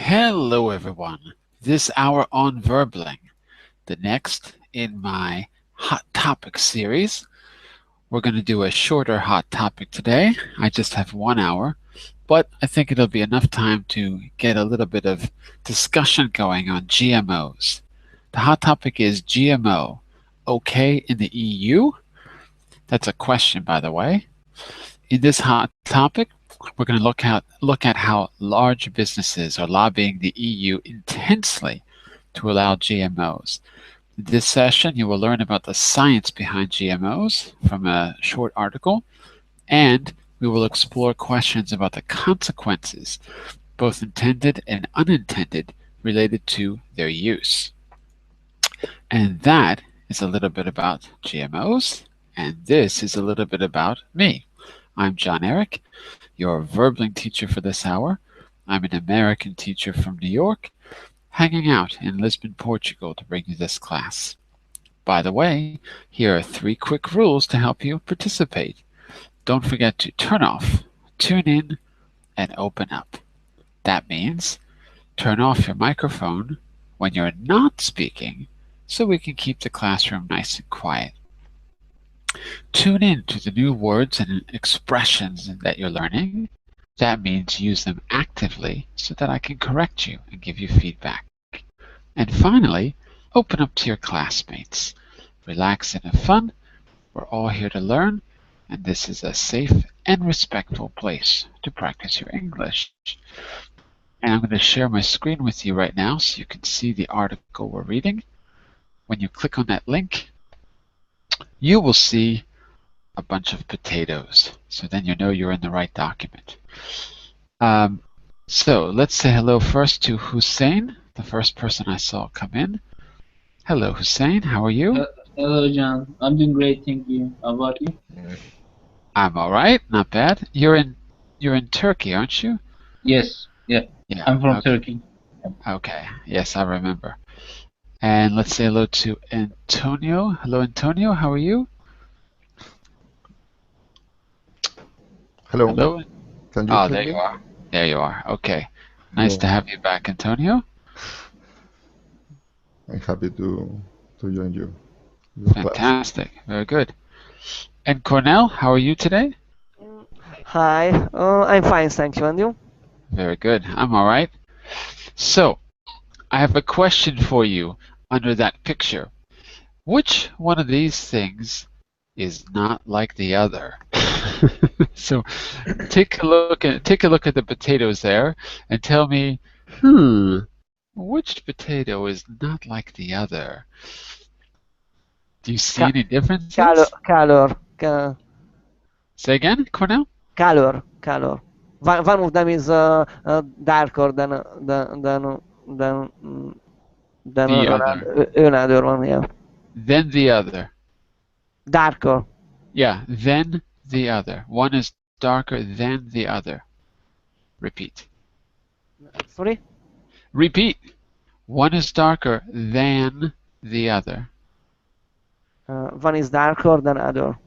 Hello everyone. This hour on Verbling, the next in my Hot Topic series. We're going to do a shorter Hot Topic today. I just have 1 hour, but I think it'll be enough time to get a little bit of discussion going on GMOs. The Hot Topic is GMO. Okay in the EU? That's a question, by the way. In this Hot Topic, we're going to look at how large businesses are lobbying the EU intensely to allow GMOs. In this session, you will learn about the science behind GMOs from a short article, and we will explore questions about the consequences, both intended and unintended, related to their use. And that is a little bit about GMOs, and this is a little bit about me. I'm Jon-Eric, your Verbling teacher for this hour. I'm an American teacher from New York, hanging out in Lisbon, Portugal to bring you this class. By the way, here are 3 quick rules to help you participate. Don't forget to turn off, tune in, and open up. That means turn off your microphone when you're not speaking so we can keep the classroom nice and quiet. Tune in to the new words and expressions that you're learning. That means use them actively so that I can correct you and give you feedback. And finally, open up to your classmates. Relax and have fun. We're all here to learn, and this is a safe and respectful place to practice your English. And I'm going to share my screen with you right now so you can see the article we're reading. When you click on that link, you will see a bunch of potatoes. So then you know you're in the right document. So let's say hello first to Hussein, the first person I saw come in. Hello, Hussein. How are you? Hello, John. I'm doing great, thank you. How about you? I'm all right. Not bad. You're in Turkey, aren't you? Yes. Yeah. I'm from Turkey. Okay. Yes, I remember. And let's say hello to Antonio. Hello, Antonio. How are you? Hello. Hello. Can you hear there me? you are. There you are. Okay. Nice to have you back, Antonio. I'm happy to join you. Fantastic. Very good. And Cornell, how are you today? Hi, I'm fine, thank you. And you? Very good. I'm all right. So, I have a question for you under that picture. Which one of these things is not like the other? So, take a look at the potatoes there and tell me, which potato is not like the other? Do you see any differences? Color. Say again, Cornell? Color. One of them is darker than another one. Yeah. Then the other. Darker. Yeah, then the other. One is darker than the other. Repeat. Sorry? Repeat. One is darker than the other. One is darker than other.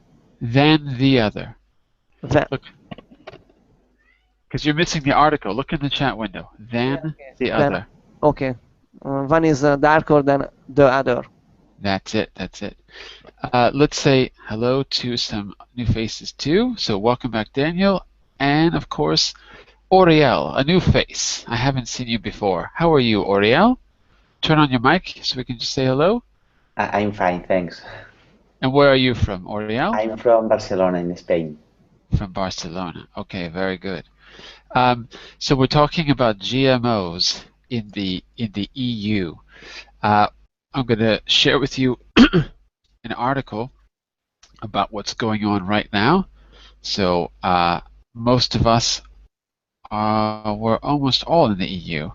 Than the other. Look. Because you're missing the article. Look in the chat window. Than the other. Okay. One is darker than the other. That's it. Let's say hello to some new faces too. So welcome back, Daniel. And of course, Oriel, a new face. I haven't seen you before. How are you, Oriel? Turn on your mic so we can just say hello. I'm fine, thanks. And where are you from, Oriel? I'm from Barcelona in Spain. From Barcelona. Okay, very good. So we're talking about GMOs in the EU. I'm going to share with you an article about what's going on right now. So most of us we're almost all in the EU.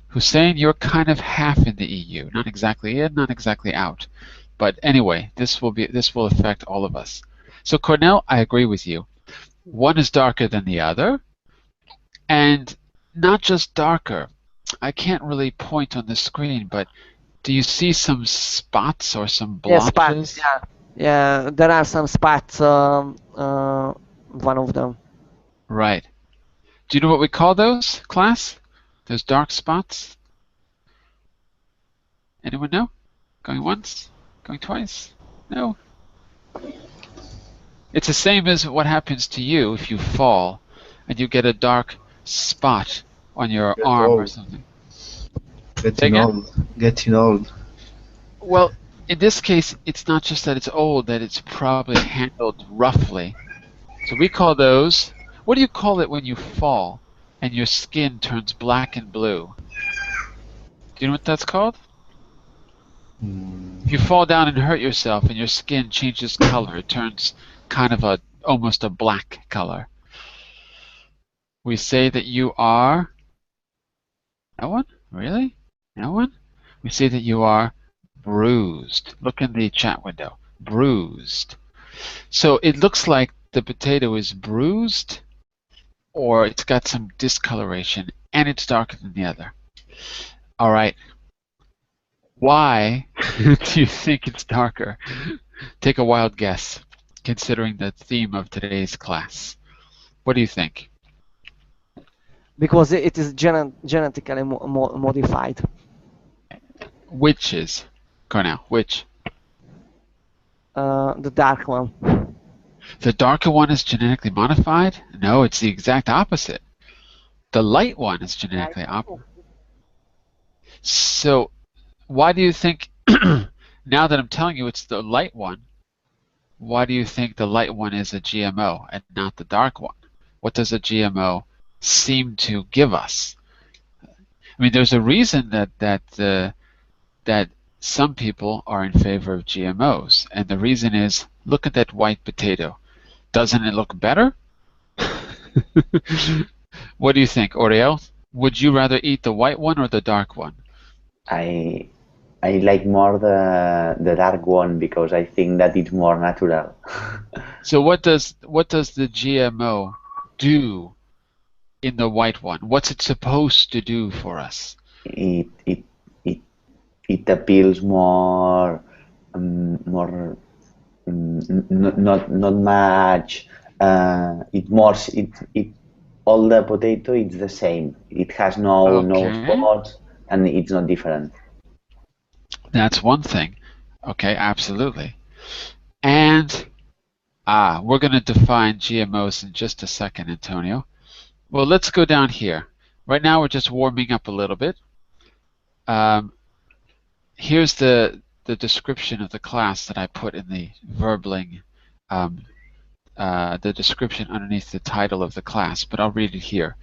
Hussein, you're kind of half in the EU, not exactly in, not exactly out. But anyway, this will affect all of us. So Cornell, I agree with you. One is darker than the other, and not just darker. I can't really point on the screen, but do you see some spots or some blotches? Yeah, spots. Yeah, there are some spots. One of them. Right. Do you know what we call those, class? Those dark spots? Anyone know? Going once? Going twice? No? It's the same as what happens to you if you fall and you get a dark spot on your arm or something. Getting old. Well, in this case, it's not just that it's old, that it's probably handled roughly. So we call those, what do you call it when you fall and your skin turns black and blue? Do you know what that's called? If you fall down and hurt yourself and your skin changes color, it turns kind of almost a black color. We say that you are, no one? Really? No one? We say that you are bruised. Look in the chat window. Bruised. So it looks like the potato is bruised, or it's got some discoloration and it's darker than the other. All right. Why do you think it's darker? Take a wild guess, considering the theme of today's class. What do you think? Because it is genetically modified. Which is, Cornell, which? The dark one. The darker one is genetically modified? No, it's the exact opposite. The light one is genetically opposite. So why do you think, now that I'm telling you it's the light one, why do you think the light one is a GMO and not the dark one? What does a GMO seem to give us? I mean, there's a reason that some people are in favor of GMOs, and the reason is, look at that white potato. Doesn't it look better? What do you think, Oriel? Would you rather eat the white one or the dark one? I like more the dark one because I think that it's more natural. So what does the GMO do in the white one? What's it supposed to do for us? It appeals more not much. All the potato it's the same. It has no spots and it's not different. That's one thing. Okay, absolutely. And we're going to define GMOs in just a second, Antonio. Well, let's go down here. Right now we're just warming up a little bit. Here's the description of the class that I put in the Verbling, the description underneath the title of the class, but I'll read it here.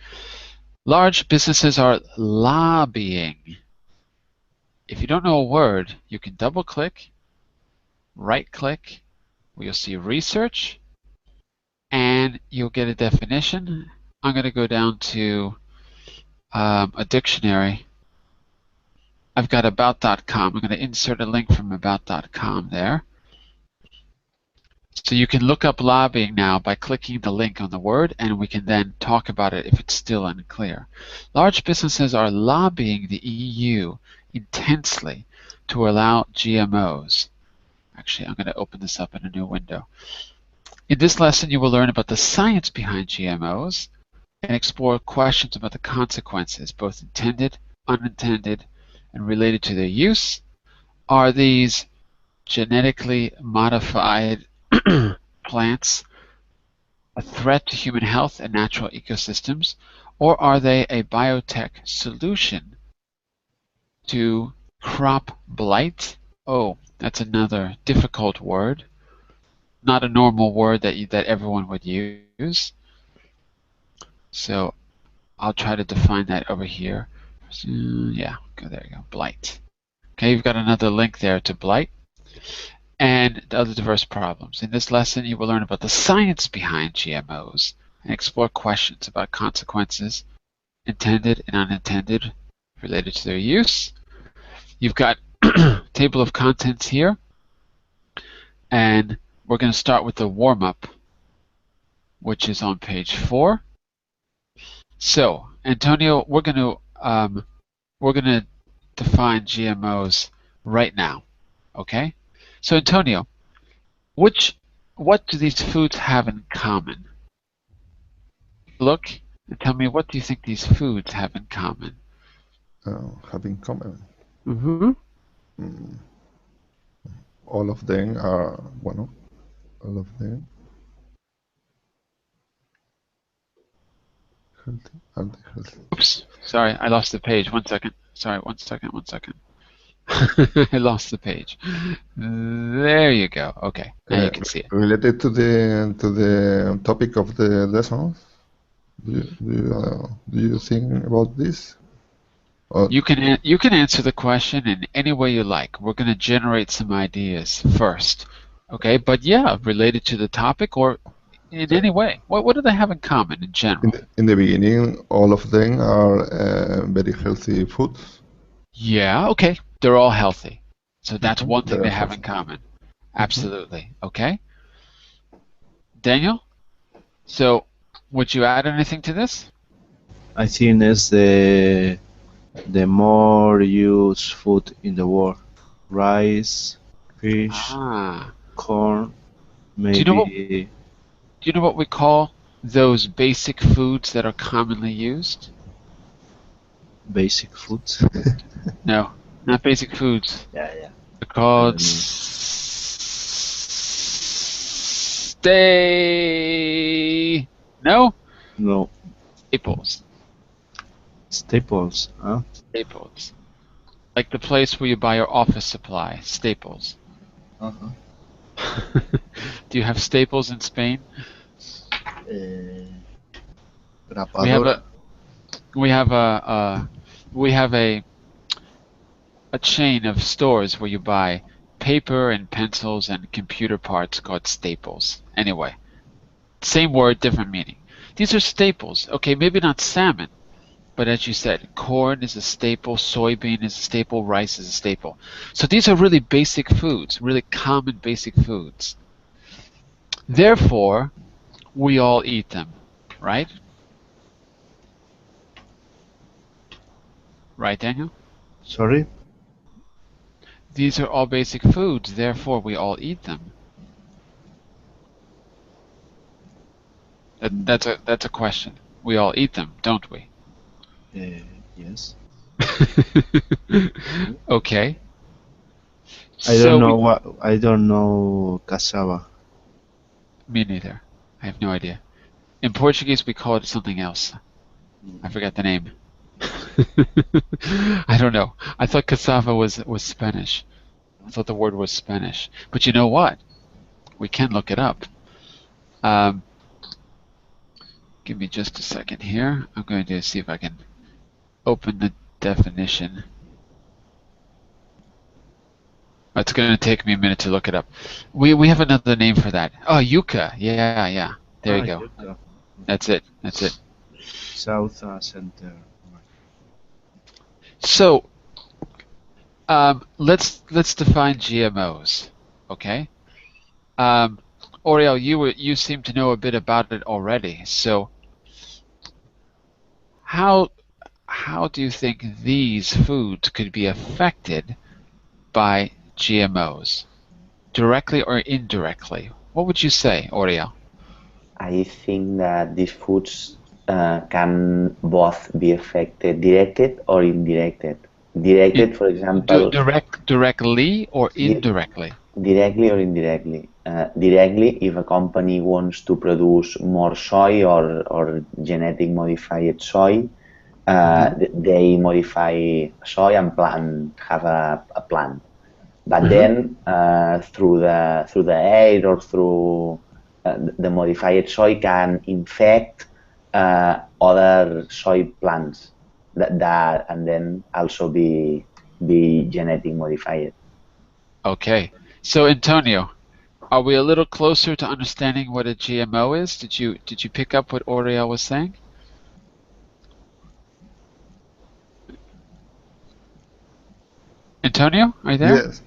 Large businesses are lobbying. If you don't know a word, you can double-click, right-click, where you'll see research, and you'll get a definition. I'm going to go down to a dictionary. I've got about.com. I'm going to insert a link from about.com there. So you can look up lobbying now by clicking the link on the word, and we can then talk about it if it's still unclear. Large businesses are lobbying the EU intensely to allow GMOs. Actually, I'm going to open this up in a new window. In this lesson, you will learn about the science behind GMOs and explore questions about the consequences, both intended, unintended, and related to their use. Are these genetically modified plants a threat to human health and natural ecosystems, or are they a biotech solution to crop blight? Oh, that's another difficult word. Not a normal word that everyone would use. So I'll try to define that over here. Yeah, there you go, blight. Okay, you've got another link there to blight and the other diverse problems. In this lesson, you will learn about the science behind GMOs and explore questions about consequences, intended and unintended, related to their use. You've got table of contents here, and we're going to start with the warm-up, which is on page 4. So, Antonio, we're going to define GMOs right now, okay? So, Antonio, what do these foods have in common? Look and tell me, what do you think these foods have in common? have in common? Mm-hmm. All of them are, well, all of them healthy. Are they healthy? Oops, sorry, I lost the page. 1 second. Sorry, 1 second, 1 second. I lost the page. There you go. Okay, now you can see it. Related to the topic of the lesson, do you think about this? Or You can answer the question in any way you like. We're going to generate some ideas first, okay? But yeah, related to the topic or in any way. What do they have in common in general? in the beginning, all of them are very healthy foods. Yeah, okay. They're all healthy. So that's one thing They're they have in healthy. common. Absolutely. Okay. Daniel? So would you add anything to this? I think it's the more used food in the world. Rice, fish, Ah. corn, Do you know what maybe do you know what we call those basic foods that are commonly used? basic foods. No, not basic foods. Yeah. They're I called don't know. No? No, Staples. staples, huh? Staples. Like the place where you buy your office supply. Staples. Uh-huh. Do you have Staples in Spain? We have Grapadora. a chain of stores where you buy paper and pencils and computer parts called Staples. Anyway, same word, different meaning. These are staples. Okay, maybe not salmon, but as you said, corn is a staple, soybean is a staple, rice is a staple. So these are really basic foods, really common basic foods. Therefore, we all eat them, right? Right, Daniel? Sorry? These are all basic foods, therefore we all eat them. That's a question. We all eat them, don't we? Yes. Okay. I So don't know I don't know cassava. me neither. I have no idea. In Portuguese, we call it something else. I forgot the name. I don't know. I thought cassava was Spanish. I thought the word was Spanish. But you know what? We can look it up. Give me just a second here. I'm going to see if I can open the definition. It's going to take me a minute to look it up. We have another name for that. Oh, yuca. Yeah. There you go. Yuca. That's it. South Center. So, let's define GMOs. Okay. Oriel, you seem to know a bit about it already. So, how do you think these foods could be affected by GMOs, directly or indirectly? What would you say, Oriel? I think that these foods can both be affected directed or indirected. Directed, for example, Directly or indirectly? directly or indirectly. Directly, if a company wants to produce more soy or genetic modified soy, they modify soy and have a plant. But then through the air or through the modified soy can infect other soy plants that and then also be genetic modified. Okay. So Antonio, are we a little closer to understanding what a GMO is? Did you pick up what Oriel was saying? Antonio, are you there? Yes,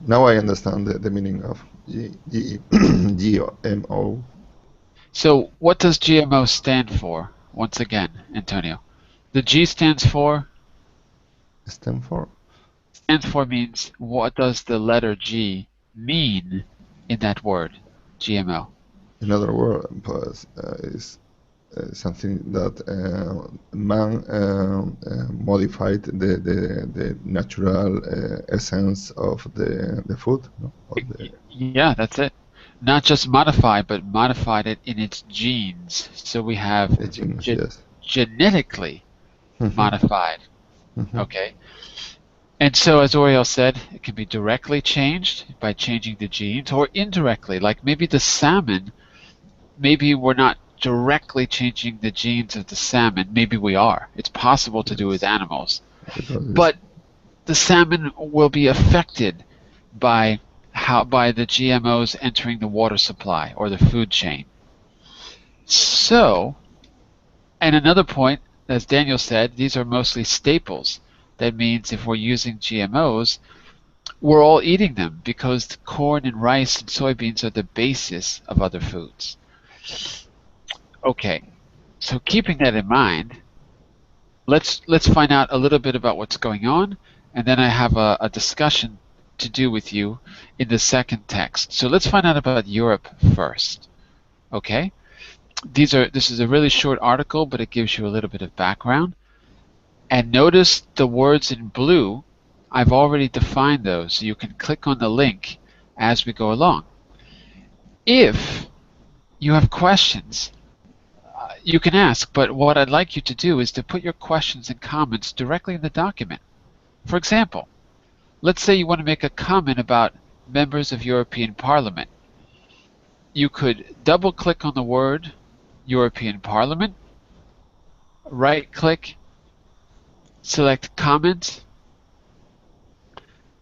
now I understand the meaning of GMO. So what does GMO stand for? Once again, Antonio. The G stands for? Stanford. Stands for means what does the letter G mean in that word, GMO? In other words, is something that man modified the natural essence of the food. No? Yeah, that's it. Not just modify, but modified it in its genes. So we have the genes, yes. genetically modified. Mhm. Okay. And so, as Oriel said, it can be directly changed by changing the genes, or indirectly, like maybe the salmon, maybe we're not directly changing the genes of the salmon. Maybe we are. It's possible to do with Yes. animals. Because But the salmon will be affected by the GMOs entering the water supply or the food chain. So, and another point, as Daniel said, these are mostly staples. That means if we're using GMOs, we're all eating them because the corn and rice and soybeans are the basis of other foods. Okay, so keeping that in mind, let's find out a little bit about what's going on, and then I have a discussion to do with you in the second text. So let's find out about Europe first. Okay? This is a really short article, but it gives you a little bit of background. And notice the words in blue, I've already defined those, so you can click on the link as we go along. If you have questions, you can ask, but what I'd like you to do is to put your questions and comments directly in the document. For example, let's say you want to make a comment about members of European Parliament. You could double-click on the word European Parliament, right-click, select Comment,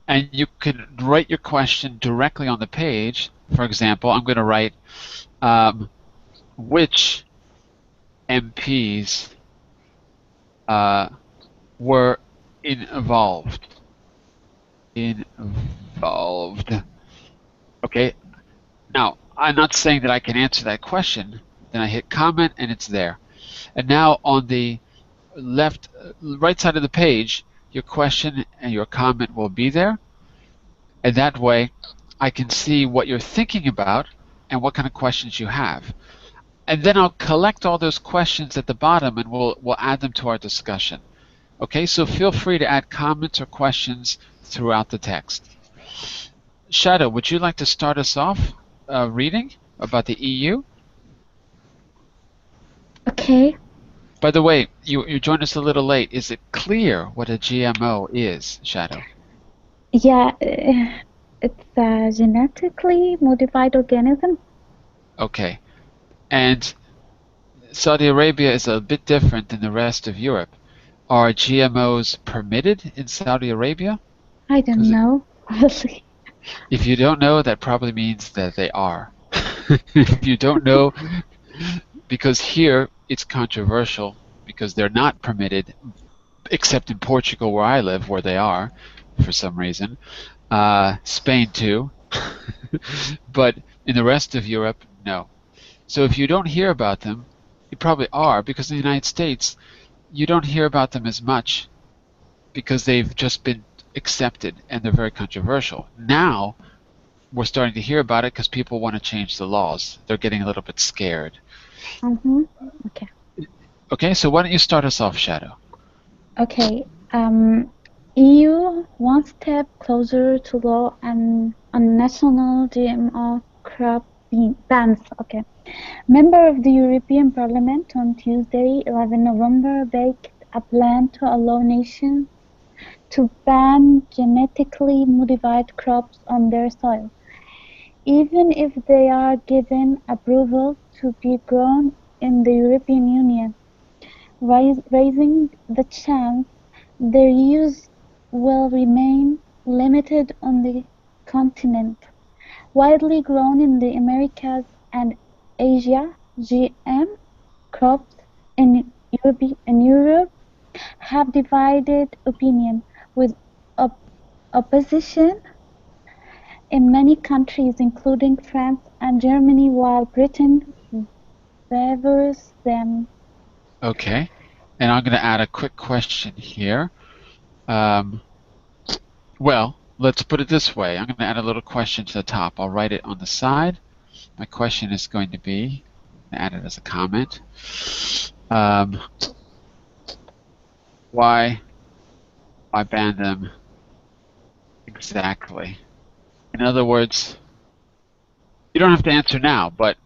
and you can write your question directly on the page. For example, I'm going to write which MPs were involved. Okay, now I'm not saying that I can answer that question. Then I hit comment and it's there. And now on the right side of the page, your question and your comment will be there. And that way I can see what you're thinking about and what kind of questions you have. And then I'll collect all those questions at the bottom and we'll add them to our discussion. Okay, so feel free to add comments or questions throughout the text. Shadow, would you like to start us off reading about the EU? Okay. By the way, you joined us a little late. Is it clear what a GMO is, Shadow? Yeah, it's a genetically modified organism. Okay. And Saudi Arabia is a bit different than the rest of Europe. Are GMOs permitted in Saudi Arabia? I don't know, really. If you don't know, that probably means that they are. If you don't know, because here it's controversial because they're not permitted, except in Portugal where I live, where they are for some reason. Spain too. But in the rest of Europe, no. So if you don't hear about them, you probably are, because in the United States, you don't hear about them as much because they've just been accepted and they're very controversial. Now, we're starting to hear about it because people want to change the laws. They're getting a little bit scared. Okay. Okay, so why don't you start us off, Shadow? Okay. EU one step closer to law and on national GMO crop bans. Okay. Member of the European Parliament on Tuesday, 11 November, backed a plan to allow nations to ban genetically modified crops on their soil, even if they are given approval to be grown in the European Union, raising the chance their use will remain limited on the continent. Widely grown in the Americas and Asia, GM crops in Europe have divided opinion, with opposition in many countries, including France and Germany, while Britain favors them. Okay, and I'm going to add a quick question here. Well, let's put it this way. I'm going to add a little question to the top. I'll write it on the side. My question is going to be, add it as a comment. Why ban them exactly? In other words, you don't have to answer now, but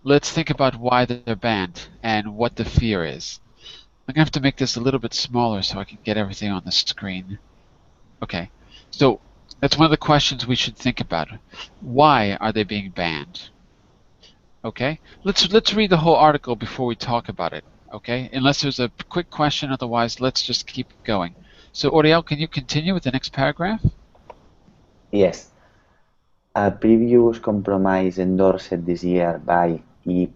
let's think about why they're banned and what the fear is. I'm gonna have to make this a little bit smaller so I can get everything on the screen. Okay, so that's one of the questions we should think about. Why are they being banned? Okay, let's read the whole article before we talk about it. Okay, unless there's a quick question, otherwise let's just keep going. So Oriel, can you continue with the next paragraph? Yes. A previous compromise endorsed this year by EU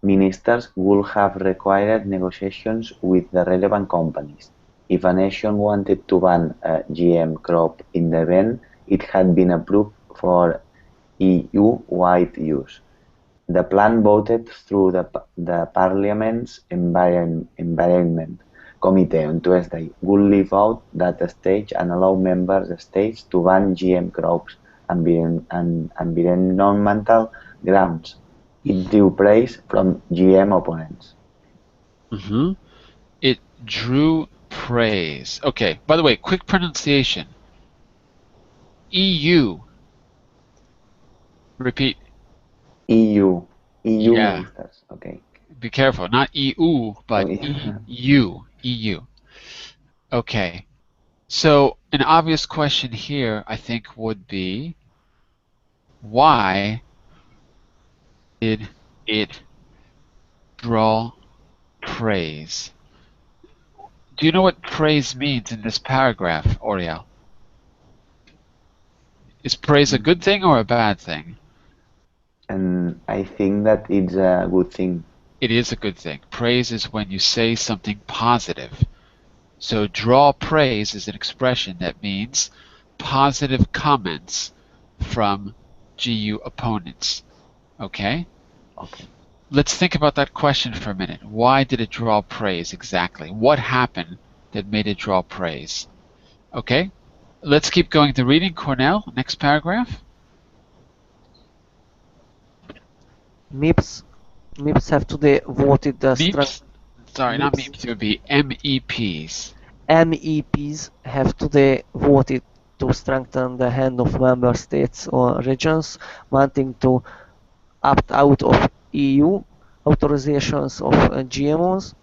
ministers would have required negotiations with the relevant companies. If a nation wanted to ban a GM crop in the event it had been approved for EU-wide use. The plan voted through the Parliament's Environment Committee on Tuesday will leave out that stage and allow member states to ban GM crops on environmental grounds. It drew praise from GM opponents. It drew praise. Okay, by the way, quick pronunciation. EU. Repeat. EU Yeah. ministers. Okay. Be careful, not EU, but EU. Okay. So an obvious question here, I think, would be, why did it draw praise? Do you know what praise means in this paragraph, Oriel? Is praise a good thing or a bad thing? And I think that it's a good thing. It is a good thing. Praise is when you say something positive. So draw praise is an expression that means positive comments from GU opponents. Okay? Okay. Let's think about that question for a minute. Why did it draw praise exactly? What happened that made it draw praise? Okay? Let's keep going to reading. Cornell, next paragraph. MIPS have today voted the MEPs? Sorry, not MEPs. It would be MEPs. MEPs have today voted to strengthen the hand of member states or regions wanting to opt out of EU authorizations of GMOs,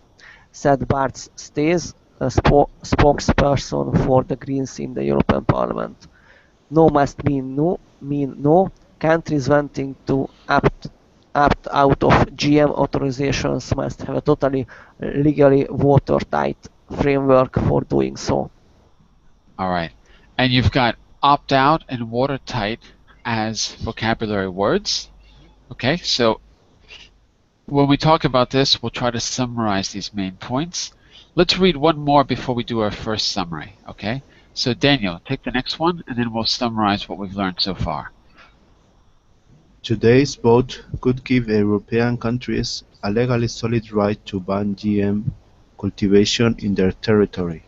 said Bart Staes, a spokesperson for the Greens in the European Parliament. No must mean no. Countries wanting to opt out of GM authorizations must have a totally legally watertight framework for doing so. All right. And you've got opt out and watertight as vocabulary words. Okay, so when we talk about this, we'll try to summarize these main points. Let's read one more before we do our first summary, okay? So Daniel, take the next one, and then we'll summarize what we've learned so far. Today's vote could give European countries a legally solid right to ban GM cultivation in their territory,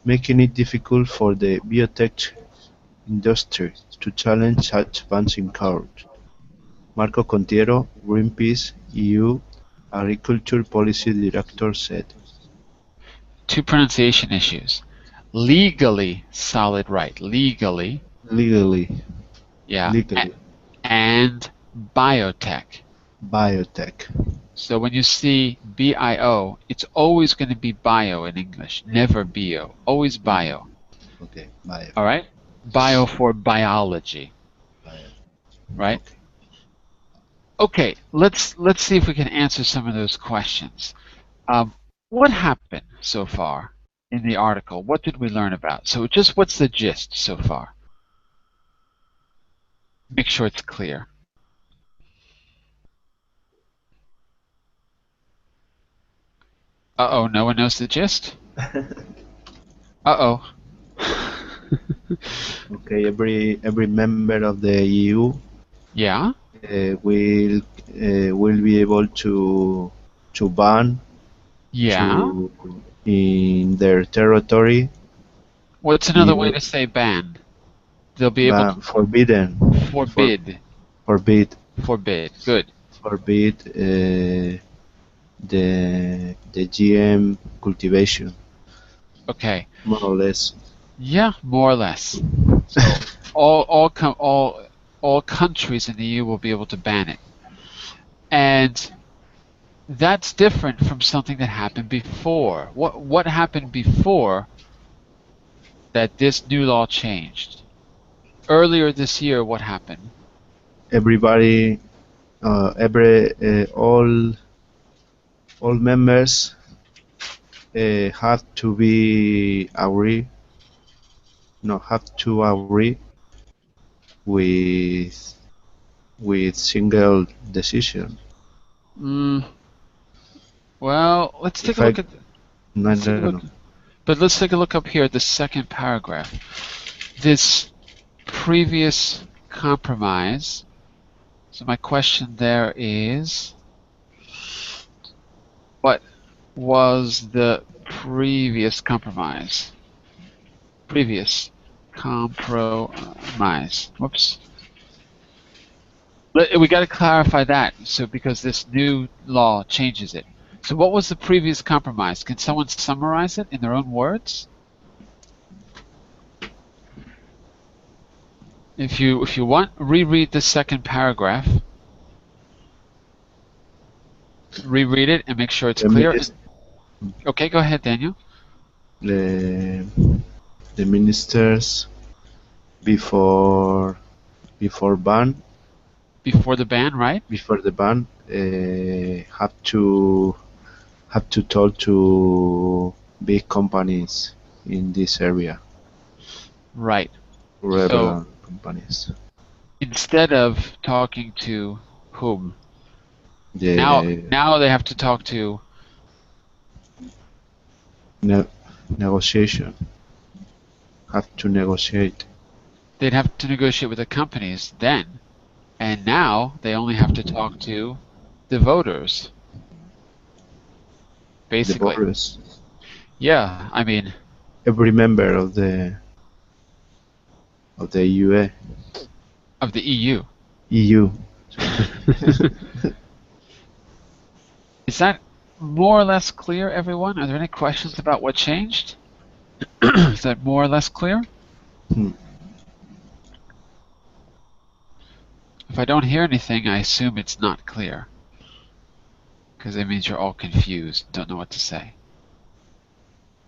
making it difficult for the biotech industry to challenge such bans in court. Marco Contiero, Greenpeace EU Agriculture Policy Director said. Two pronunciation issues. Legally solid right. Legally. Yeah. Legally. And biotech. Biotech. So when you see BIO, it's always going to be bio in English, never bio. Always bio. Okay, bio. All right? Bio for biology. Bio. Right? Okay, let's see if we can answer some of those questions. What happened so far in the article? What did we learn about? So just what's the gist so far? Make sure it's clear. Uh-oh, no one knows the gist? Uh-oh. Okay, every member of the EU will be able to ban in their territory. What's another way to say ban? They'll be able to forbidden. Forbid. Forbid. Forbid. Good. forbid the GM cultivation. Okay. More or less. Yeah, more or less. So all countries in the EU will be able to ban it, and that's different from something that happened before. What happened before that this new law changed? Earlier this year, what happened? Everybody, all members have to agree with single decision. Well, let's take a look at. I don't know. But let's take a look up here at the second paragraph. This previous compromise. So my question there is, what was the previous compromise? Previous compromise. Whoops. We got to clarify that. So because this new law changes it. So what was the previous compromise? Can someone summarize it in their own words? If you want, reread the second paragraph. Reread it and make sure it's clear. Okay, go ahead, Daniel. The ministers before ban. Before the ban, right? Before the ban, have to talk to big companies in this area. Right. Relevant companies. Instead of talking to whom? Now they have to talk to negotiation. Have to negotiate. They'd have to negotiate with the companies then, and now they only have to talk to the voters. Basically. The voters. Yeah, I mean. Every member of the EU. Of the EU. EU. Is that more or less clear, everyone? Are there any questions about what changed? Is that more or less clear? If I don't hear anything, I assume it's not clear. Because it means you're all confused, don't know what to say.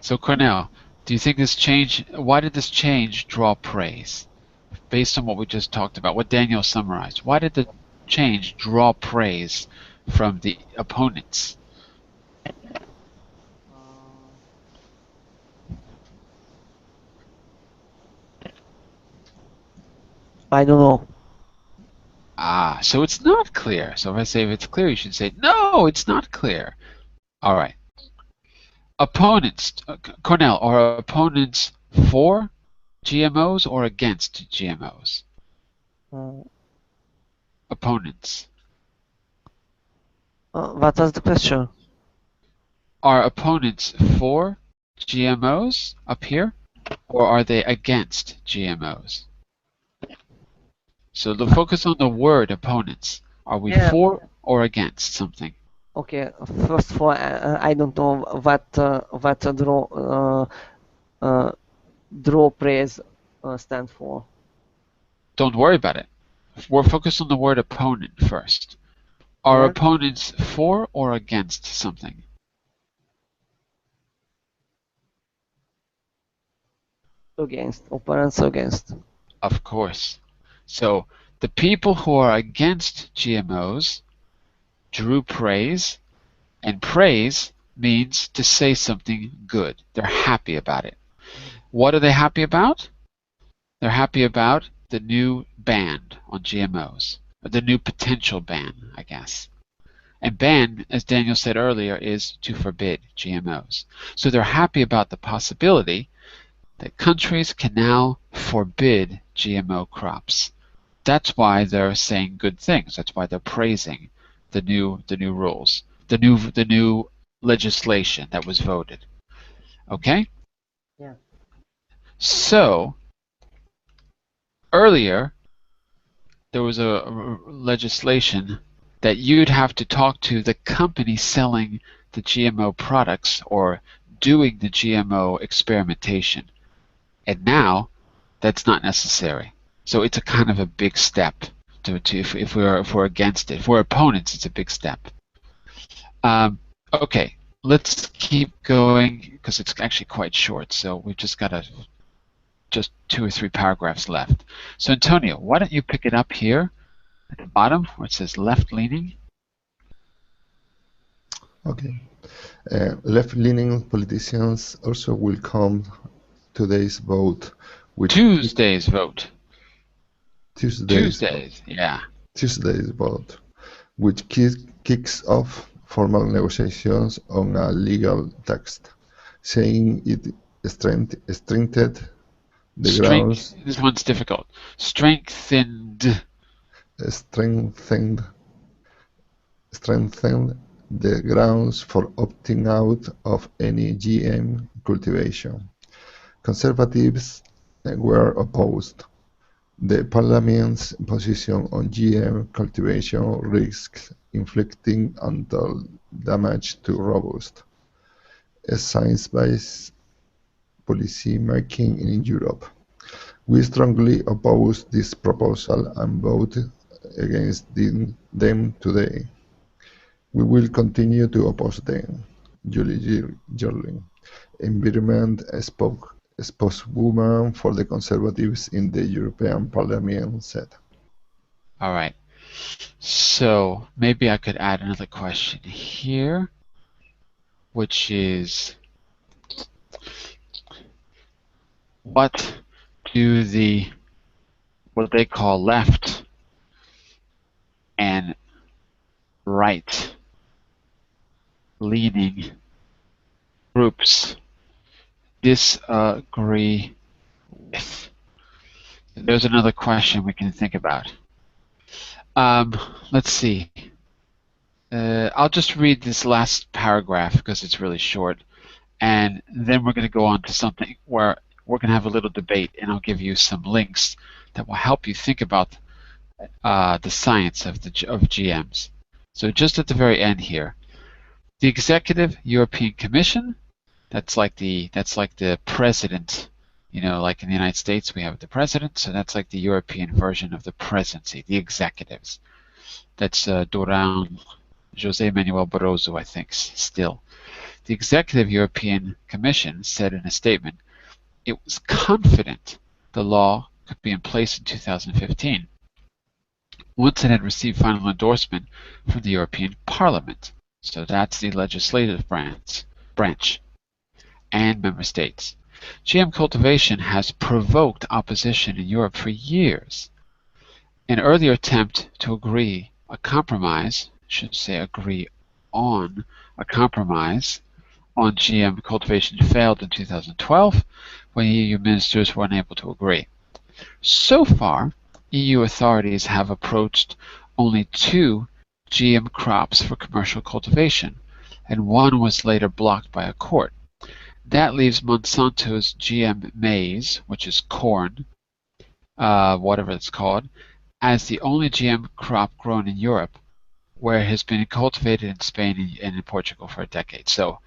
So Cornell, do you think this change, why did this change draw praise? Based on what we just talked about, what Daniel summarized, why did the change draw praise from the opponents? I don't know. Ah, so it's not clear. So if I say if it's clear, you should say, no, it's not clear. All right. Opponents, Cornell, are opponents for GMOs or against GMOs? Opponents. What was the question? Are opponents for GMOs up here, or are they against GMOs? So focus on the word opponents. Are we for or against something? Okay, first of all, I don't know what draw praise stand for. Don't worry about it. We're focused on the word opponent first. Are opponents for or against something? Against. Opponents against. Of course. So the people who are against GMOs drew praise, and praise means to say something good. They're happy about it. What are they happy about? They're happy about the new ban on GMOs, or the new potential ban, I guess. And ban, as Daniel said earlier, is to forbid GMOs. So they're happy about the possibility that countries can now forbid GMO crops. That's why they're saying good things. That's why they're praising the new rules, the new legislation that was voted. Okay? Yeah. So earlier there was a legislation that you'd have to talk to the company selling the GMO products or doing the GMO experimentation. And now that's not necessary. So it's a kind of a big step if we're against it. If we're opponents, it's a big step. Okay, let's keep going because it's actually quite short. So we've just got just 2 or 3 paragraphs left. So Antonio, why don't you pick it up here at the bottom where it says left-leaning? Okay. Left-leaning politicians also will come today's vote. Tuesday's vote. Tuesday's vote, which kicks off formal negotiations on a legal text, saying it strengthened the grounds. This one's difficult. Strengthened the grounds for opting out of any GM cultivation. Conservatives were opposed. The Parliament's position on GM cultivation risks inflicting untold damage to robust, science-based policy making in Europe. We strongly oppose this proposal and vote against them today. We will continue to oppose them. Julie Gerling, environment spokeswoman for the Conservatives in the European Parliament, said. All right. So maybe I could add another question here, which is, what do what they call left and right leaning groups disagree with? There's another question we can think about. Let's see. I'll just read this last paragraph because it's really short, and then we're going to go on to something where we're going to have a little debate, and I'll give you some links that will help you think about the science of GMs. So just at the very end here, the Executive European Commission, that's like the president, you know, like in the United States we have the president, so that's like the European version of the presidency, the executives. That's José Manuel Barroso, I think, still. The Executive European Commission said in a statement it was confident the law could be in place in 2015 once it had received final endorsement from the European Parliament. So that's the legislative branch, and member states. GM cultivation has provoked opposition in Europe for years. An earlier attempt to agree on a compromise on GM cultivation failed in 2012 when EU ministers were unable to agree. So far, EU authorities have approached only 2 GM crops for commercial cultivation, and 1 was later blocked by a court. That leaves Monsanto's GM maize, which is corn, whatever it's called, as the only GM crop grown in Europe, where it has been cultivated in Spain and in Portugal for a decade. So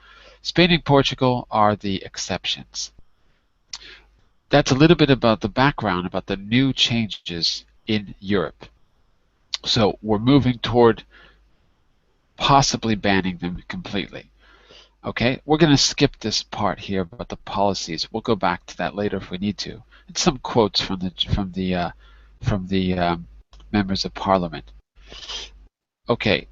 Spain and Portugal are the exceptions. That's a little bit about the background, about the new changes in Europe. So we're moving toward possibly banning them completely. Okay, we're going to skip this part here about the policies. We'll go back to that later if we need to. And some quotes from the members of Parliament. Okay,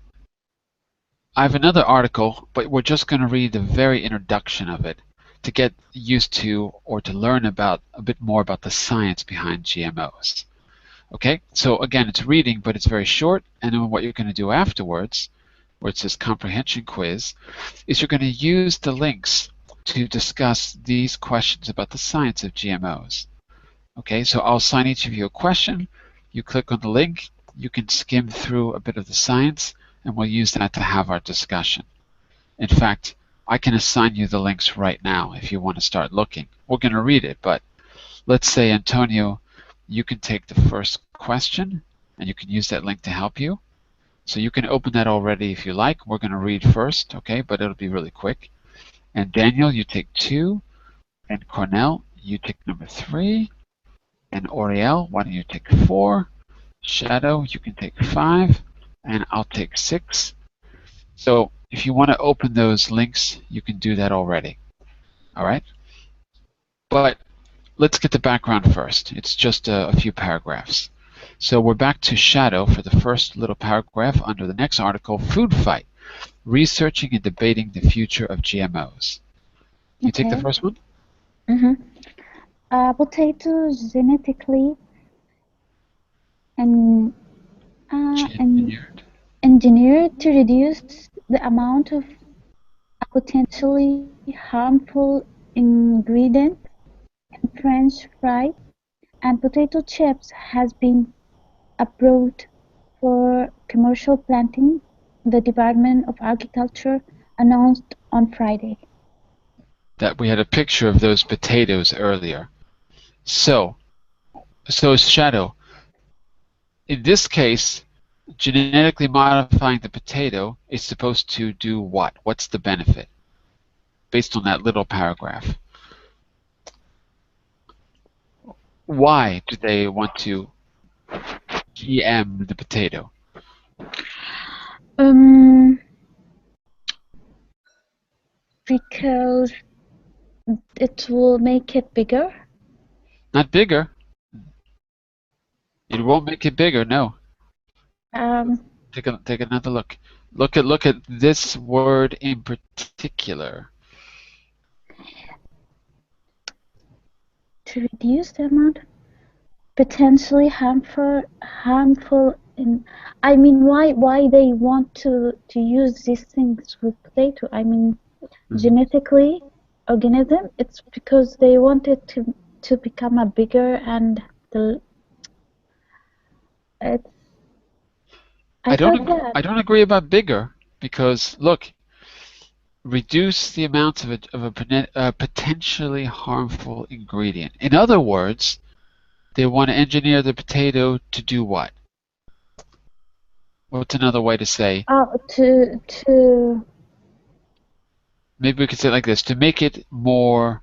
I have another article, but we're just going to read the very introduction of it to get used to or to learn about a bit more about the science behind GMOs. Okay, so again, it's reading, but it's very short, and then what you're going to do afterwards, where it says comprehension quiz, is you're going to use the links to discuss these questions about the science of GMOs. Okay, so I'll assign each of you a question. You click on the link, you can skim through a bit of the science, and we'll use that to have our discussion. In fact, I can assign you the links right now if you want to start looking. We're going to read it, but let's say, Antonio, you can take the first question, and you can use that link to help you. So you can open that already if you like. We're going to read first, okay, but it'll be really quick. And Daniel, you take 2. And Cornell, you take number 3. And Oriel, why don't you take 4? Shadow, you can take 5. And I'll take 6. So if you want to open those links, you can do that already. All right? But let's get the background first. It's just a few paragraphs. So we're back to Shadow for the first little paragraph under the next article, Food Fight, Researching and Debating the Future of GMOs. You take the first one? Potatoes genetically engineered to reduce the amount of a potentially harmful ingredient in French fries and potato chips has been approved for commercial planting, the Department of Agriculture announced on Friday. That we had a picture of those potatoes earlier. So Shadow, in this case, genetically modifying the potato is supposed to do what? What's the benefit? Based on that little paragraph. Why do they want to GM the potato? Because it will make it bigger. Not bigger. It won't make it bigger, no. Take another look. Look at this word in particular. To reduce the amount potentially harmful in, I mean, why they want to use these things with potato? I mean, genetically organism, it's because they want it to become a bigger and I don't agree about bigger, because look, reduce the amount of a potentially harmful ingredient. In other words, they want to engineer the potato to do what? What's another way to say? To maybe we could say it like this: to make it more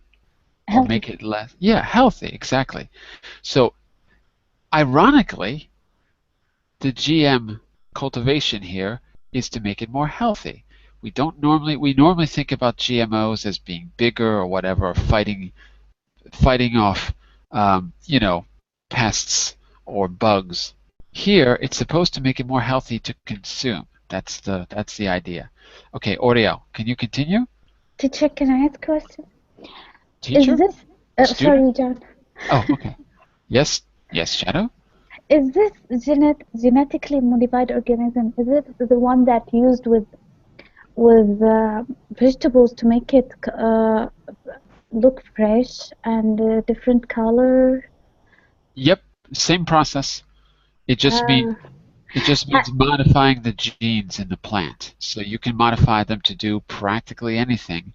healthy. Or make it less. Yeah, healthy, exactly. So, ironically, the GM cultivation here is to make it more healthy. We normally think about GMOs as being bigger or whatever, or fighting off, pests or bugs. Here, it's supposed to make it more healthy to consume. That's the idea. Okay, Oriel, can you continue? Teacher, can I ask a question? Teacher? Is this? Sorry, John. Oh, okay. Yes, Shadow. Is this genetically modified organism? Is it the one that used with vegetables to make it look fresh and different color? Yep, same process. It just means modifying the genes in the plant. So you can modify them to do practically anything,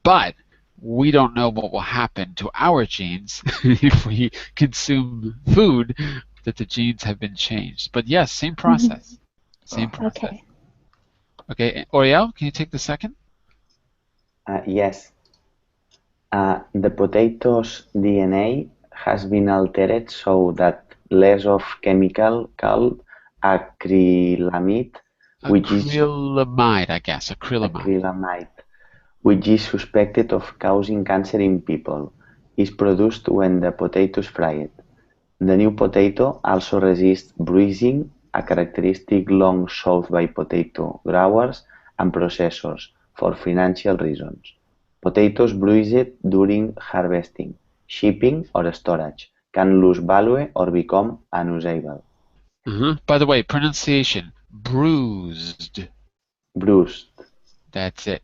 but we don't know what will happen to our genes if we consume food that the genes have been changed. But yes, same process. Same process. Okay, Oriel, can you take the second? Yes. The potato's DNA has been altered so that less of chemical called acrylamide, which is suspected of causing cancer in people, is produced when the potato is fried. The new potato also resists bruising, a characteristic long sought by potato growers and processors for financial reasons. Potatoes bruised during harvesting, shipping, or storage can lose value or become unusable. By the way, pronunciation, bruised. Bruised. That's it.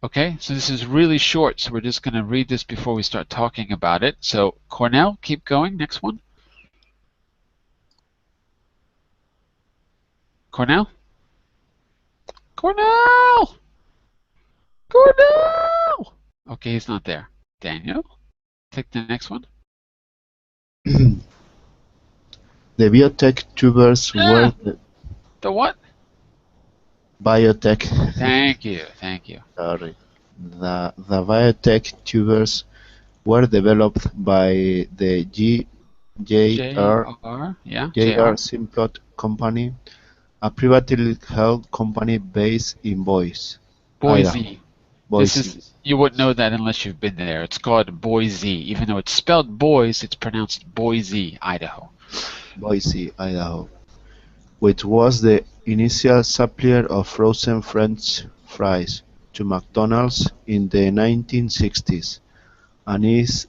Okay, so this is really short, so we're just going to read this before we start talking about it. So, Cornell, keep going. Next one. Cornell? Cornell! Cornell! Okay, he's not there. Daniel, take the next one. The biotech tubers were the what? biotech. Thank you, thank you. Sorry. The biotech tubers were developed by the JR. Simplot Company, a privately held company based in Boise, Idaho. Boise. Boise. You wouldn't know that unless you've been there. It's called Boise. Even though it's spelled Boise, it's pronounced Boise, Idaho. Boise, Idaho, which was the initial supplier of frozen French fries to McDonald's in the 1960s, and is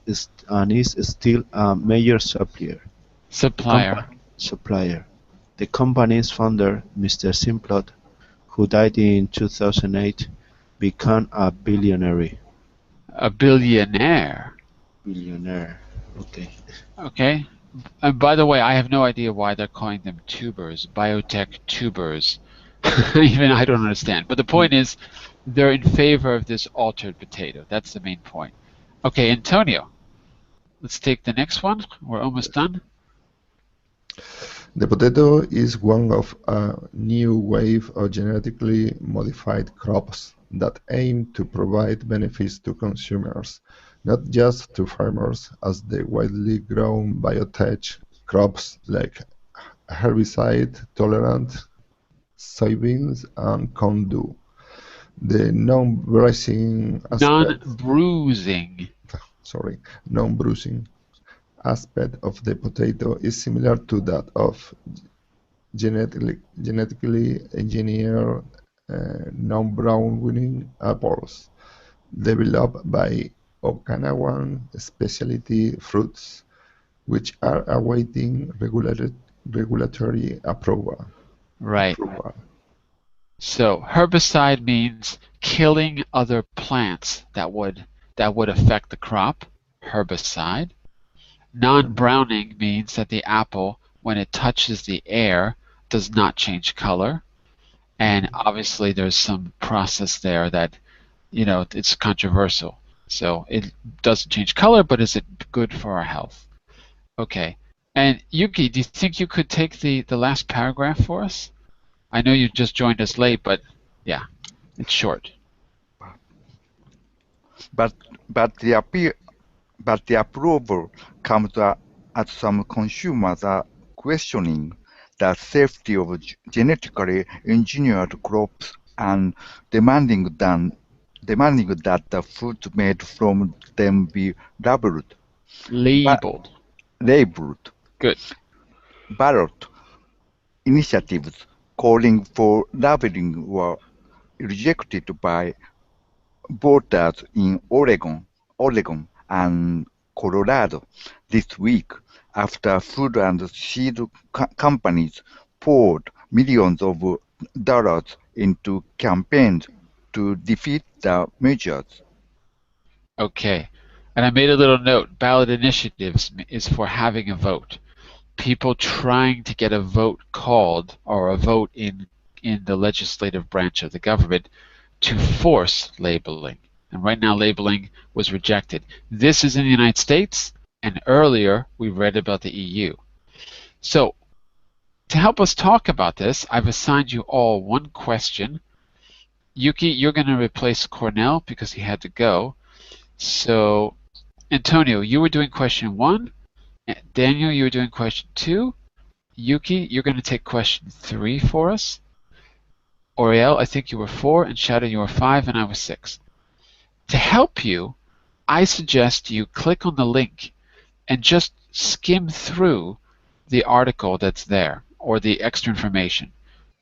still a major supplier. The company's founder, Mr. Simplot, who died in 2008, became a billionaire. A billionaire? Billionaire, okay. Okay. And by the way, I have no idea why they're calling them tubers, biotech tubers. Even I don't understand. But the point is, they're in favor of this altered potato. That's the main point. Okay, Antonio, let's take the next one. We're almost done. The potato is one of a new wave of genetically modified crops that aim to provide benefits to consumers, not just to farmers, as the widely grown biotech crops like herbicide-tolerant soybeans and corn do. The non-bruising aspect of the potato is similar to that of genetically engineered non-browning apples developed by Okinawan Specialty Fruits, which are awaiting regulatory approval. Right. So herbicide means killing other plants that would affect the crop. Herbicide. Non-browning means that the apple, when it touches the air, does not change color. And obviously there's some process there that, it's controversial. So it doesn't change color, but is it good for our health? Okay. And Yuki, do you think you could take the last paragraph for us? I know you just joined us late, but yeah, it's short. But the approval comes as some consumers are questioning the safety of genetically engineered crops and demanding that the food made from them be labeled. Good. Ballot initiatives calling for labeling were rejected by voters in Oregon and Colorado this week after food and seed companies poured millions of dollars into campaigns to defeat the measures. Okay. And I made a little note. Ballot Initiatives is for having a vote. People trying to get a vote called or a vote in the legislative branch of the government to force labeling. And right now labeling was rejected. This is in the United States, and earlier we read about the EU. So to help us talk about this, I've assigned you all one question. Yuki, you're going to replace Cornell because he had to go. So Antonio, you were doing question 1. Daniel, you were doing question 2. Yuki, you're going to take question 3 for us. Oriel, I think you were 4, and Shadow, you were 5, and I was 6. To help you, I suggest you click on the link and just skim through the article that's there, or the extra information.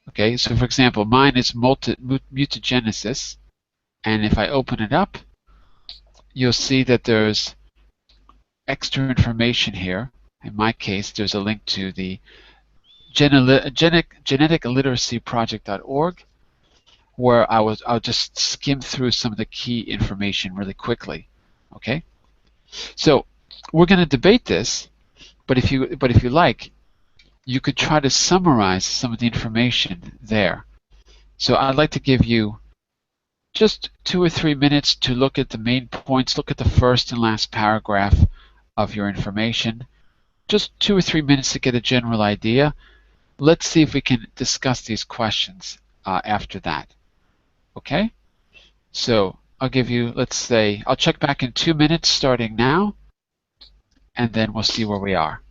Okay, so for example, mine is mutagenesis, and if I open it up, you'll see that there's extra information here. In my case, there's a link to the geneticliteracyproject.org, where I'll just skim through some of the key information really quickly. Okay, so we're going to debate this, but if you like, you could try to summarize some of the information there. So I'd like to give you just 2 or 3 minutes to look at the main points, look at the first and last paragraph of your information. Just 2 or 3 minutes to get a general idea. Let's see if we can discuss these questions after that. Okay? So I'll give you, let's say, I'll check back in 2 minutes starting now, and then we'll see where we are.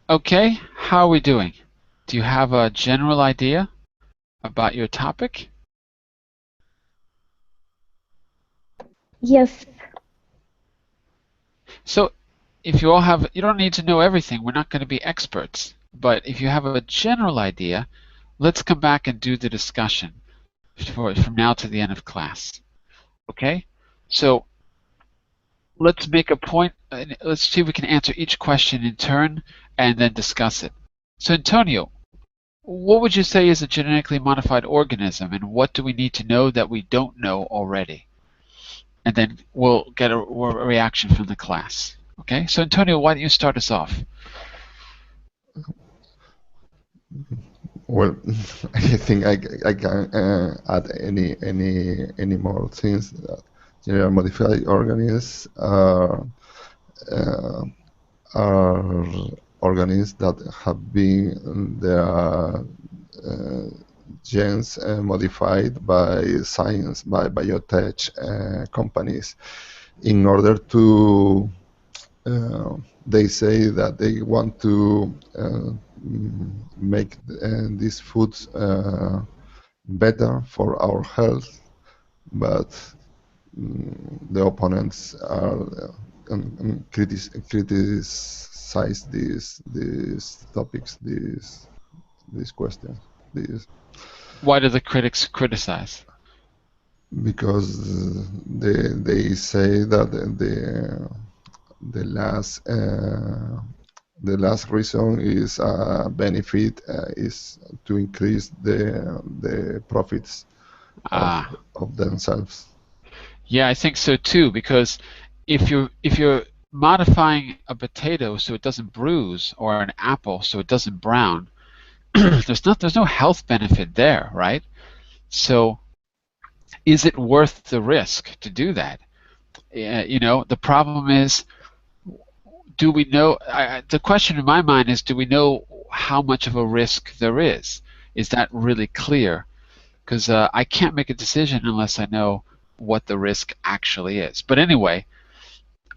Okay, how are we doing? Do you have a general idea about your topic? Yes. So if you all have, you don't need to know everything. We're not going to be experts. But if you have a general idea, let's come back and do the discussion from now to the end of class. Okay? So let's make a point. Let's see if we can answer each question in turn and then discuss it. So Antonio, what would you say is a genetically modified organism, and what do we need to know that we don't know already? And then we'll get a reaction from the class. Okay, so Antonio, why don't you start us off? Well, I think I can add any more things. General modified organisms are organisms that have been their genes modified by science, by biotech companies, in order to they say that they want to make these foods better for our health, but the opponents are criticize these topics, these questions. Why do the critics criticize? Because they say that the last reason is benefit is to increase the profits of themselves. Yeah, I think so too. Because if you're modifying a potato so it doesn't bruise, or an apple so it doesn't brown, there's no health benefit there, right? So is it worth the risk to do that? You know, the problem is, do we know, the question in my mind is, do we know how much of a risk there is? Is that really clear? Because I can't make a decision unless I know what the risk actually is. But anyway,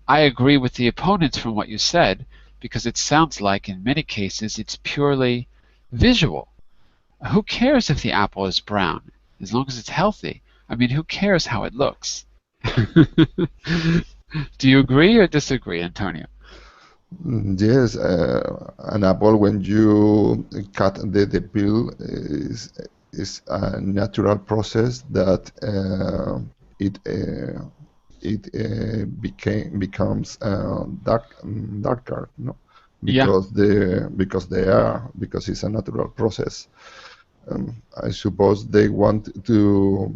I agree with the opponents from what you said, because it sounds like in many cases it's purely visual. Who cares if the apple is brown, as long as it's healthy? I mean, who cares how it looks? Do you agree or disagree, Antonio? Yes, an apple, when you cut the peel, is a natural process that becomes darker, no? Because because it's a natural process. I suppose they want to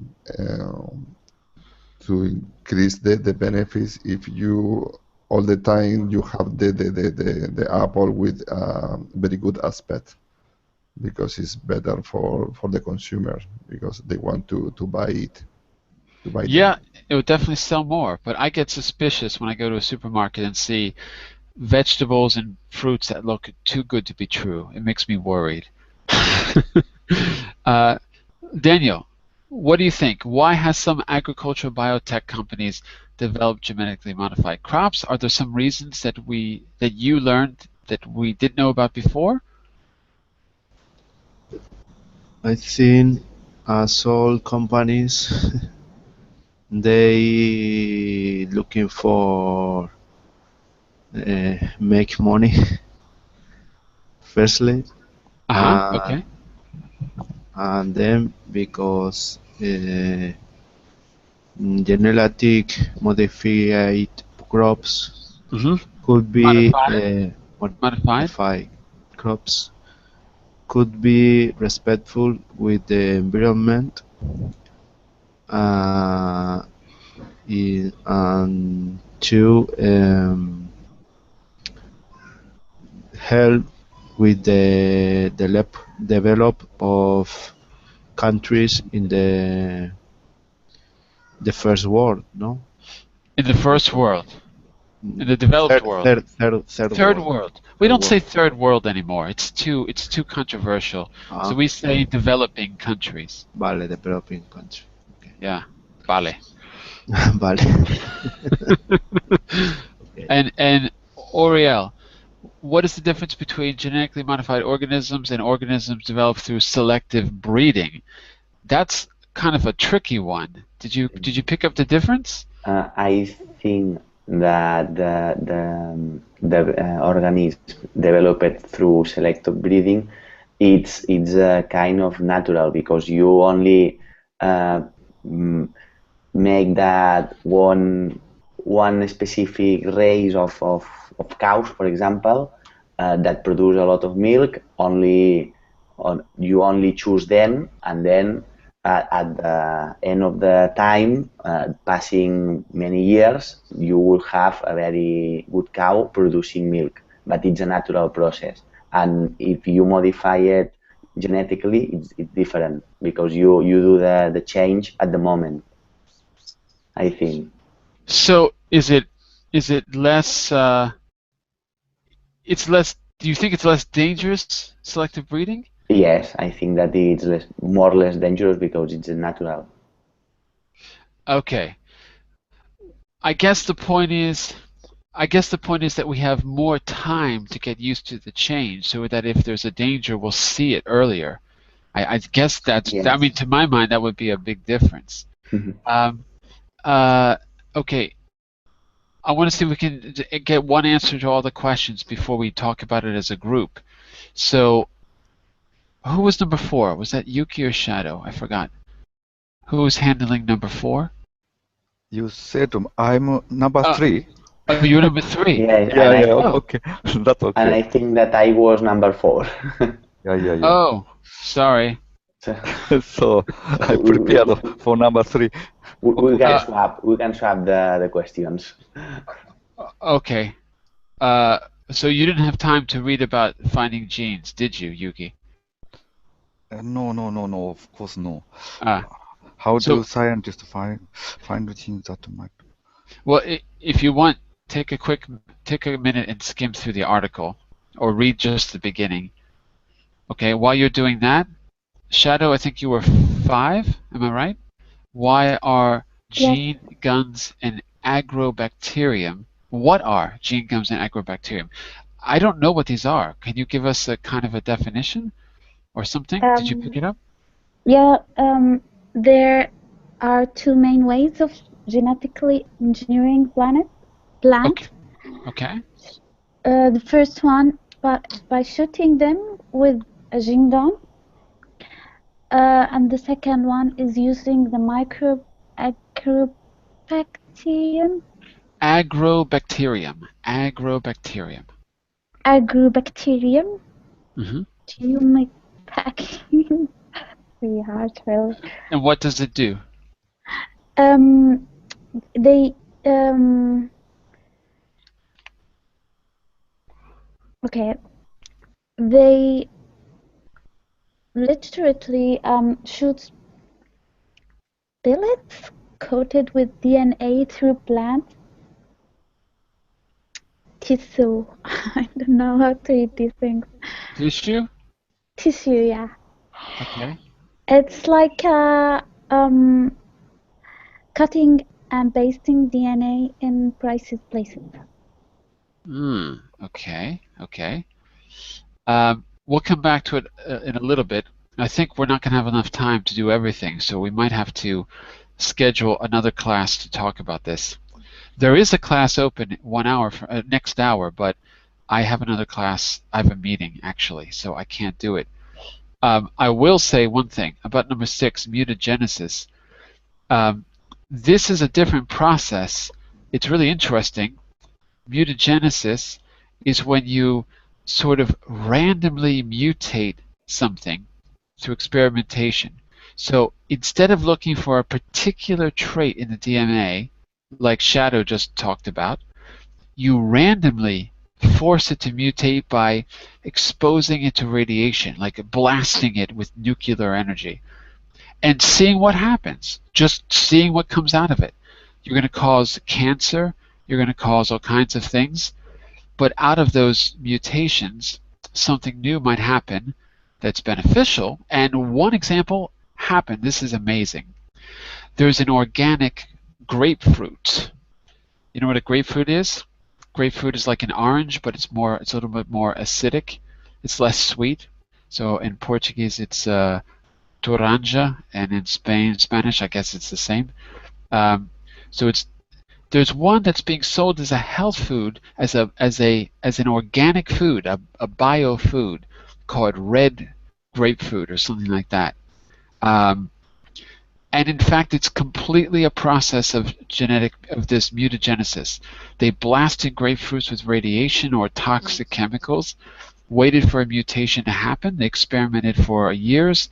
increase the benefits. If you all the time you have the apple with very good aspect. because it's better for the consumer, because they want to buy it. Yeah, it would definitely sell more, but I get suspicious when I go to a supermarket and see vegetables and fruits that look too good to be true. It makes me worried. Daniel, what do you think? Why has some agricultural biotech companies developed genetically modified crops? Are there some reasons that you learned that we didn't know about before? I think as all companies, they looking for make money firstly, Okay. and then because genetic modified crops could be modified crops could be respectful with the environment and to help with the develop of countries in the first world, no? In the first world. In the developed world. Third world. We don't say third world anymore. It's too controversial. So we say developing countries. Vale, developing country. Okay. Yeah. Vale. Vale. Okay. And Oriel, what is the difference between genetically modified organisms and organisms developed through selective breeding? That's kind of a tricky one. Did you pick up the difference? I think that the organism developed through selective breeding, it's kind of natural, because you only make that one specific race of cows, for example, that produce a lot of milk. You only choose them, and then at the end of the time, passing many years, you will have a very good cow producing milk. But it's a natural process, and if you modify it genetically, it's different, because you do the change at the moment, I think. So is it less? It's less. Do you think it's less dangerous, selective breeding? Yes, I think that it's more or less dangerous because it's natural. Okay. I guess the point is that we have more time to get used to the change, so that if there's a danger, we'll see it earlier. I guess that's. Yes. I mean, to my mind, that would be a big difference. Okay. I want to see if we can get one answer to all the questions before we talk about it as a group. So, who was number 4? Was that Yuki or Shadow? I forgot. Who was handling number 4? You said I'm number 3. Oh, you're number 3. Yeah. Okay. That's okay. And I think that I was number 4. Yeah. Oh, sorry. So I prepared for number 3. We can swap. We can swap the questions. Okay. So you didn't have time to read about finding genes, did you, Yuki? No. Of course no. How so, do scientists find the genes that might? Well, if you want, take a minute and skim through the article, or read just the beginning. Okay. While you're doing that, Shadow, I think you were 5. Am I right? Why are gene guns and agrobacterium? What are gene guns and agrobacterium? I don't know what these are. Can you give us a kind of a definition or something? Did you pick it up? Yeah. There are 2 main ways of genetically engineering plants. Okay. The first one, by shooting them with a gene gun. And the second one is using the agrobacterium. Agrobacterium. Do you make packing? Very hard, really. And what does it do? They okay. They literally shoots pellets coated with DNA through plant tissue. I don't know how to eat these things. Tissue? Tissue, yeah. Okay. It's like cutting and pasting DNA in precise places. Okay. Okay. We'll come back to it in a little bit. I think we're not going to have enough time to do everything, so we might have to schedule another class to talk about this. There is a class open 1 hour for, next hour, but I have another class. I have a meeting actually, so I can't do it. I will say one thing about number 6, mutagenesis. This is a different process. It's really interesting. Mutagenesis is when you sort of randomly mutate something through experimentation. So instead of looking for a particular trait in the DNA, like Shadow just talked about, you randomly force it to mutate by exposing it to radiation, like blasting it with nuclear energy, and seeing what happens, just seeing what comes out of it. You're going to cause cancer, you're going to cause all kinds of things, but out of those mutations, something new might happen that's beneficial. And one example happened. This is amazing. There's an organic grapefruit. You know what a grapefruit is? Grapefruit is like an orange, but it's a little bit more acidic. It's less sweet. So in Portuguese, it's toranja, and in Spanish, I guess it's the same. So there's one that's being sold as a health food, as an organic food, a bio food called red grapefruit or something like that. And in fact, it's completely a process of this mutagenesis. They blasted grapefruits with radiation or toxic chemicals, waited for a mutation to happen. They experimented for years.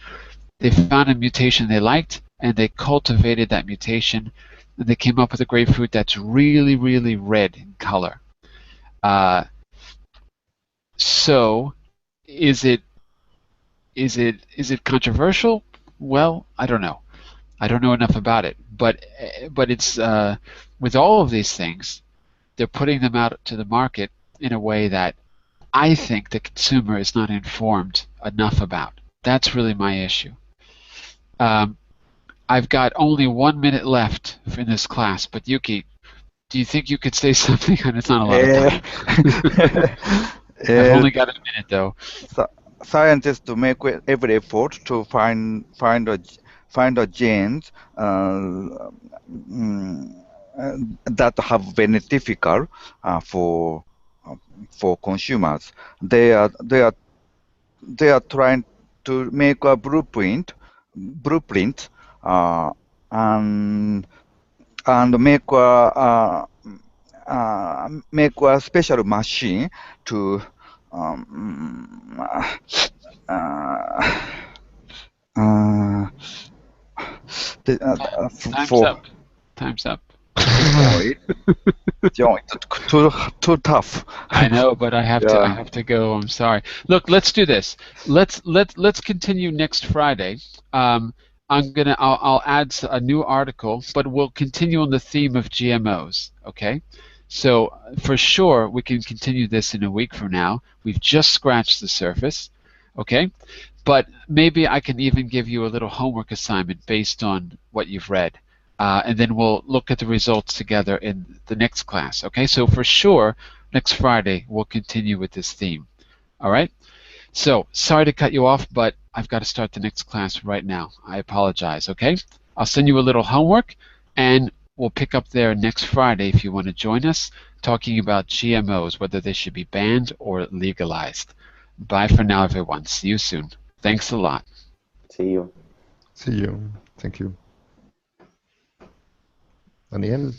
They found a mutation they liked, and they cultivated that mutation, and they came up with a grapefruit that's really, really red in color. So, is it controversial? Well, I don't know. I don't know enough about it, but it's with all of these things, they're putting them out to the market in a way that I think the consumer is not informed enough about. That's really my issue. I've got only 1 minute left in this class, but Yuki, do you think you could say something? And it's not a lot of time. I've only got a minute though. Scientists make every effort to find the genes that have beneficial for consumers. They are trying to make a blueprint and make a special machine to Time's up. John, too tough. I know, but I have to go. I'm sorry. Look, let's do this. Let's continue next Friday. I'll add a new article, but we'll continue on the theme of GMOs. Okay. So for sure we can continue this in a week from now. We've just scratched the surface. Okay. But maybe I can even give you a little homework assignment based on what you've read. And then we'll look at the results together in the next class. Okay, so for sure, next Friday, we'll continue with this theme. All right? So, sorry to cut you off, but I've got to start the next class right now. I apologize, okay? I'll send you a little homework, and we'll pick up there next Friday if you want to join us, talking about GMOs, whether they should be banned or legalized. Bye for now, everyone. See you soon. Thanks a lot. See you. See you. Thank you. Daniel.